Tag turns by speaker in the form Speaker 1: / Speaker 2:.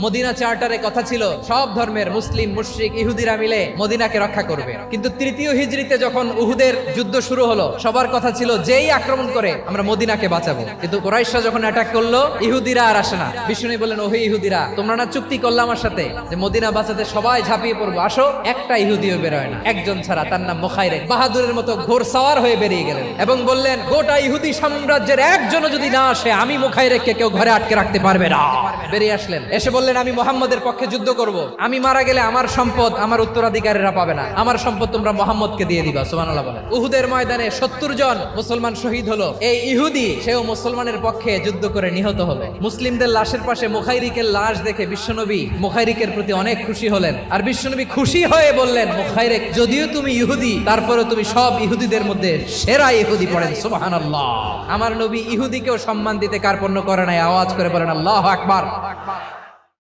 Speaker 1: Medina চার্টারে কথা ছিল সব ধর্মের মুসলিম, মুশরিক, ইহুদিরা মিলে মদিনাকে রক্ষা করবে। কিন্তু তৃতীয় হিজরিতে যখন উহুদের যুদ্ধ শুরু হলো, সবার কথা ছিল যেই আক্রমণ করে আমরা মদিনাকে বাঁচাবো। কিন্তু কুরাইশরা যখন অ্যাটাক করলো, ইহুদিরা আর আসে না। বিষ্ণু বললেন, ওহে ইহুদিরা, তোমরা না চুক্তি করলে আমার সাথে যে মদিনা বাঁচাতে সবাই ঝাঁপিয়ে পড়বো, আসো। একটা ইহুদিও বেরোয় না, একজন ছাড়া, তার নাম মুখাইরেক। বাহাদুরের মতো ঘোড়সওয়ার হয়ে বেরিয়ে গেলেন এবং বললেন, গোটা ইহুদি সাম্রাজ্যের একজনও যদি না আসে, আমি মুখাইরেককে কেউ ঘরে আটকে রাখতে পারবে না। বেরিয়ে আসলেন, এসে বললেন, আমি মুহাম্মদের পক্ষে যুদ্ধ করব। আমি মারা গেলে আমার সম্পদ আমার উত্তরাধিকারীরা পাবে না, আমার সম্পদ তোমরা মুহাম্মদকে দিয়ে দিবা। সুবহানাল্লাহ বলেন। উহুদের ময়দানে 70 জন মুসলমান শহীদ হলো। এই ইহুদি, সেও মুসলমানের পক্ষে যুদ্ধ করে নিহত হলো। মুসলিমদের লাশের পাশে মুখাইরিকের লাশ দেখে বিশ্বনবী মুখাইরিকের প্রতি অনেক খুশি হলেন। আর বিশ্বনবী খুশি হয়ে বললেন, মুখাইরিক, যদিও তুমি ইহুদি, তারপরে তুমি সব ইহুদিদের মধ্যে সেরা ইহুদি। পড়েন সুবহানাল্লাহ। আমার নবী ইহুদিকেও সম্মান দিতে কার্পণ্য করে নাই। আওয়াজ করে বলেন আল্লাহু আকবার।